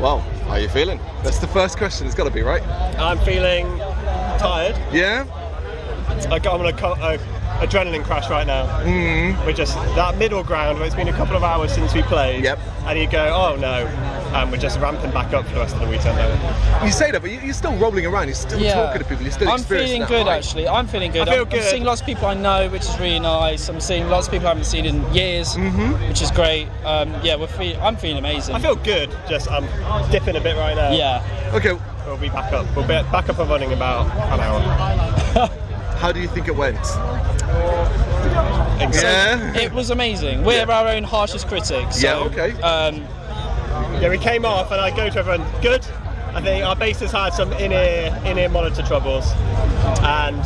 Well, how are you feeling? That's the first question. It's got to be, right? I'm feeling tired. Yeah? I'm on a adrenaline crash right now. We're just that middle ground where it's been a couple of hours since we played. Yep. And you go, oh no. And we're just ramping back up for the rest of the weekend now. You say that, but you're still rolling around. You're still talking to people. You're still experiencing that. I'm feeling good, actually. I'm feeling good. I feel good. I'm seeing lots of people I know, which is really nice. I'm seeing lots of people I haven't seen in years, which is great. I'm feeling amazing. I feel good. Just I'm dipping a bit right now. Yeah. Okay. We'll be back up. We'll be back up and running in about an hour. How do you think it went? Yeah. It was amazing. We're our own harshest critics. So, okay. We came off and I go to everyone, good. I think our bassist had some in-ear monitor troubles, and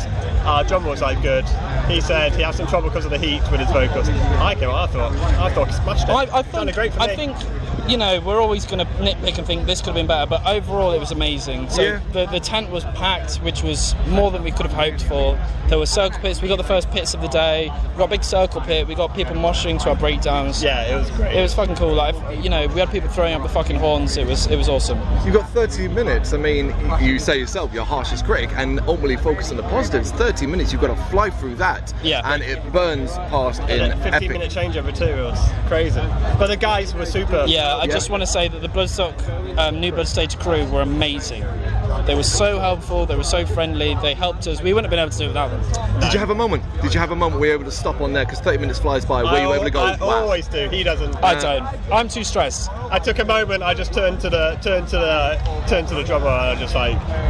our drummer was like, good. He said he had some trouble because of the heat with his vocals. I thought he smashed it. Sounded great for me. I think, we're always going to nitpick and think this could have been better, but overall it was amazing. So the tent was packed, which was more than we could have hoped for. There were circle pits. We got the first pits of the day. We got a big circle pit. We got people moshing to our breakdowns. Yeah, it was great. It was fucking cool. Like, we had people throwing up the fucking horns. It was awesome. You got 30 minutes. I mean, you say yourself, your harshest critic, and ultimately focus on the positives. 30 minutes, you've got to fly through that. Yeah. And it burns past in 15-minute changeover too. It was crazy. But the guys were super. Yeah, I just want to say that the Bloodstock New Blood Stage crew were amazing. They were so helpful, they were so friendly, they helped us. We wouldn't have been able to do it without them. Did you have a moment where you were able to stop on there? Because 30 minutes flies by. Were you able to go, I wow? always do. He doesn't. I don't. I'm too stressed. I took a moment. I just turned to the drummer and I just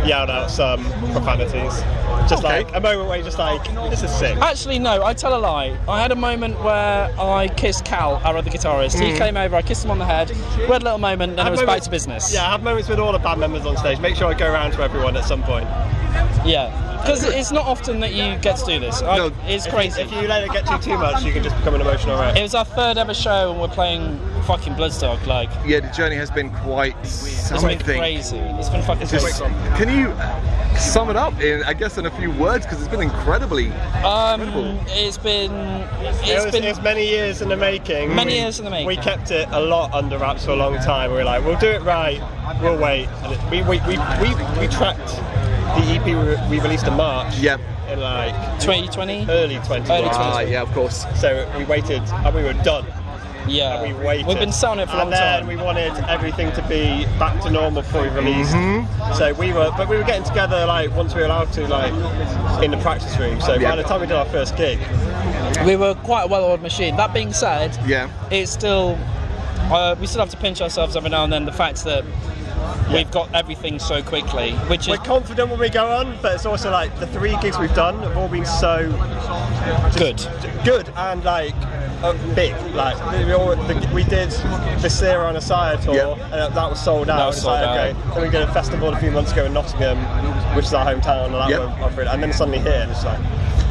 yelled out some profanities. Just a moment where you're just this is sick. Actually, no, I tell a lie. I had a moment where I kissed Cal, our other guitarist. He came over, I kissed him on the head. We had a little moment, and it was back to business. Yeah, I have moments with all the band members on stage. Make sure I go around to everyone at some point. Yeah. Because it's not often that you get to do this. No. It's crazy. If you let it get too much, you can just become an emotional wreck. It was our third ever show and we're playing fucking Bloodstock. Yeah, the journey has been quite something. It's been crazy. It's been fucking crazy. Can you sum it up in a few words? Because it's been incredibly incredible. It's been many years in the making. Many years in the making. We kept it a lot under wraps for a long time. We were like, we'll do it right. We'll wait. And we tracked the EP we released in March. Yeah. In 2020? Early 2020. Yeah, of course. So we waited and we were done. Yeah. And we waited. We've been selling it for a long time. And then we wanted everything to be back to normal before we released. So we were getting together once we were allowed to in the practice room. So by the time we did our first gig, we were quite a well-oiled machine. That being said, it's still we still have to pinch ourselves every now and then. The fact that we've got everything so quickly, which we're confident when we go on, but it's also the 3 gigs we've done have all been so good and big. We did the Sierra on a Sire tour, and that was sold out. Okay. Then we did a festival a few months ago in Nottingham, which is our hometown, and that went offered. And then suddenly here, and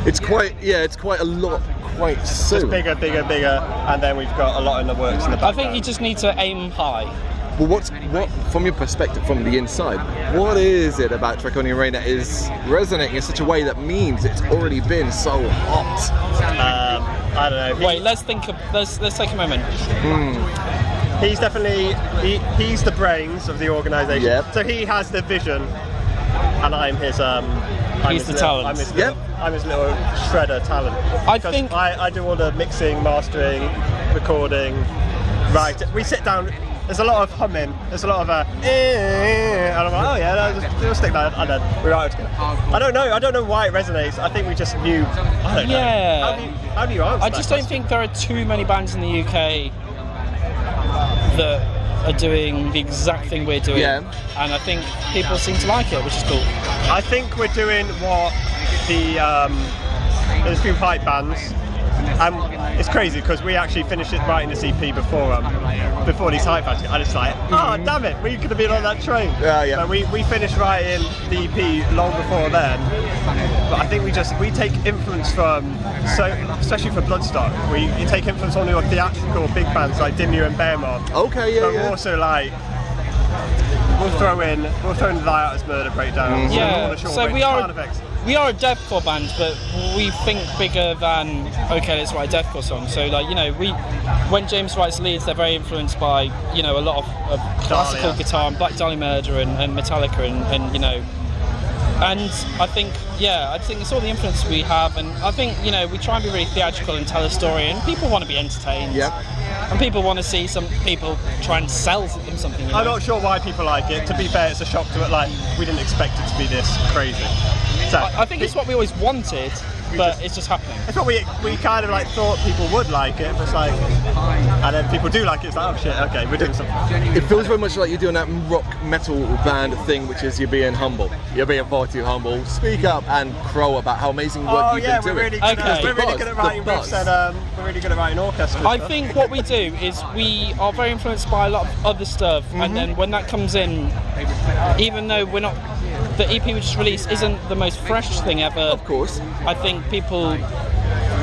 it's quite a lot, quite soon. It's bigger, and then we've got a lot in the works in the background. I think you just need to aim high. Well, what from your perspective, from the inside, what is it about Draconian Reign that is resonating in such a way that means it's already been so hot? I don't know. Wait, let's take a moment. He's definitely he's the brains of the organisation. Yep. So he has the vision, and I'm his. He's the talent. I'm his little shredder talent. I do all the mixing, mastering, recording. Right, we sit down. There's a lot of humming. There's a lot of and I'm like, oh yeah, we'll stick that. And then we write it together. I don't know why it resonates. I think we just knew. I don't know. How do you answer? I just don't think there are too many bands in the UK that are doing the exact thing we're doing. Yeah. And I think people seem to like it, which is cool. I think we're doing what there's a few hype bands. It's crazy because we actually finished writing this EP before these hype bands. And it's damn it, we could have been on that train. Yeah. So we finished writing the EP long before then. But I think we take influence from, especially for Bloodstock, we take influence on your theatrical big bands like Dimmu and Behemoth. Okay, But we're also we'll throw in the Out as Murder breakdowns. So we are we are a deathcore band, but we think bigger than, okay, let's write a deathcore song. So, like, you know, when James writes leads, they're very influenced by, you know, a lot of classical guitar and Black Dahlia Murder and Metallica and you know. And I think it's all the influence we have, and I think, you know, we try and be really theatrical and tell a story, and people want to be entertained. Yep. And people want to see some people try and sell them something. You know? I'm not sure why people like it. To be fair, it's a shock to it. Like, we didn't expect it to be this crazy. So I think it's what we always wanted, but it's just happening. It's what we kind of like thought people would like it, but it's like, and then people do like it. It's like, oh shit, okay, we're doing something. It feels very much like you're doing that rock metal band thing, which is you're being humble. You're being far too humble. Speak up and crow about how amazing work you've been doing. We're really good at writing riffs, and we're really good at writing orchestras. I think what we do is we are very influenced by a lot of other stuff, and then when that comes in, even though we're not, the EP we just released isn't the most fresh thing ever. Of course. I think people,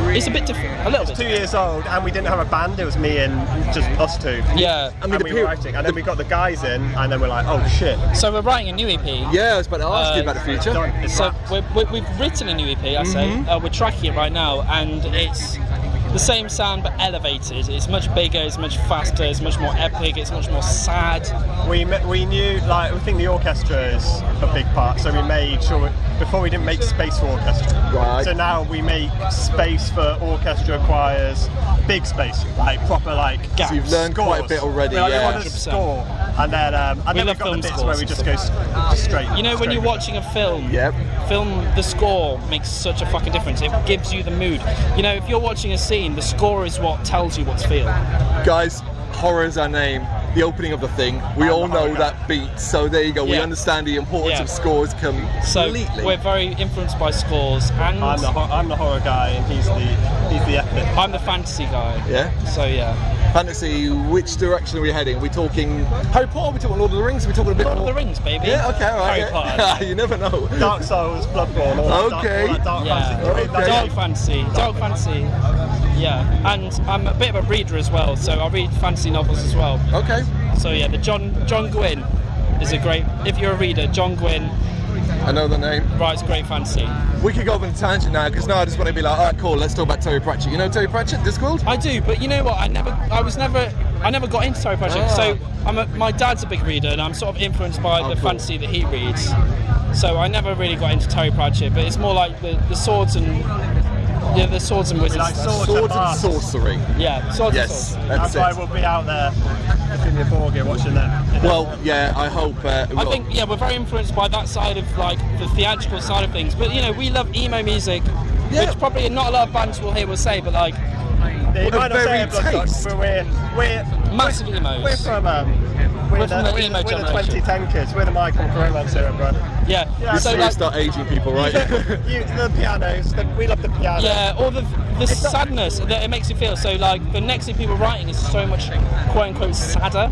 it's a bit different, a little bit. 2 years old, and we didn't have a band. It was me and just us two. Yeah. I mean, and we were writing, and then we got the guys in, and then we're like, oh shit. So we're writing a new EP. Yeah, I was about to ask you about the future. So we've written a new EP, I say. We're tracking it right now, and it's the same sound but elevated. It's much bigger, it's much faster, it's much more epic, it's much more sad. We knew, like, we think the orchestra is a big part, so we made sure, before we didn't make space for orchestra. Right. So now we make space for orchestra, choirs, big space, like proper, like, gaps. So you've learned scores. quite a bit already, We yeah. want to score, and then we've got the bits scores. where we just go straight. You know, when you're watching a film, the score makes such a fucking difference. It gives you the mood. You know, if you're watching a scene, the score is what tells you what to feel. Guys, horror is our name. The opening of the thing. We all know that beat. So there you go. We understand the importance of scores completely. So we're very influenced by scores. And I'm the horror guy, and he's the epic. I'm the fantasy guy. Yeah. So yeah. Fantasy. Which direction are we heading? Are we talking Harry Potter? Are we talking Lord of the Rings? Are we talking a bit Lord more? of the Rings, baby. Yeah. Okay. All right. Harry Potter. You never know. Dark Souls, Bloodborne, all that dark fantasy. Dark fantasy. Yeah, and I'm a bit of a reader as well, so I read fantasy novels as well. Okay. So yeah, the John Gwynne is a great. If you're a reader, John Gwynne. I know the name. Writes great fantasy. We could go off on a tangent now, because now I just want to be like, alright, cool, let's talk about Terry Pratchett. You know Terry Pratchett, Discworld? I do, but you know what? I never got into Terry Pratchett. So my dad's a big reader, and I'm sort of influenced by the fantasy that he reads. So I never really got into Terry Pratchett, but it's more like the swords and. Yeah, the swords and wizards. Like swords and sorcery. Yeah, swords and sorcery. That's why we'll be out there in the Borgia watching them. You know? Well, yeah, I hope. I think we're very influenced by that side of like the theatrical side of things. But you know, we love emo music, which probably not a lot of bands will say, but like. They might not say it, Bloodstock, but we're massive emos. We're from the emo generation. 2010 kids. We're the Michael Brrraaains era, bro. Yeah. So like, start aging people, right? The pianos. We love the piano. Yeah, or the sadness that it makes you feel. So like the next EP we're writing is so much quote unquote sadder.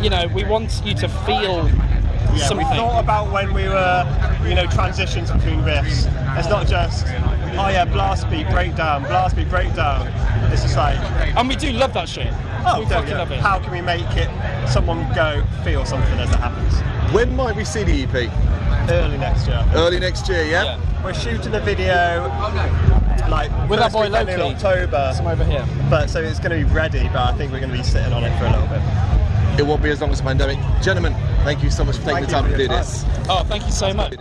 You know, we want you to feel. Yeah, something. We thought about when we were, you know, transitions between riffs. It's not just, oh yeah, blast beat, breakdown, blast beat, breakdown. It's just like... And we do love that shit. We fucking love it. How can we make it, someone go feel something as it happens? When might we see the EP? Early next year. Early next year, yeah? We're shooting a video, like, with our boy Loki. In October. Some over here. But so it's going to be ready, but I think we're going to be sitting on it for a little bit. It won't be as long as the pandemic. Gentlemen, thank you so much for taking the time to do this. Oh, thank you so much.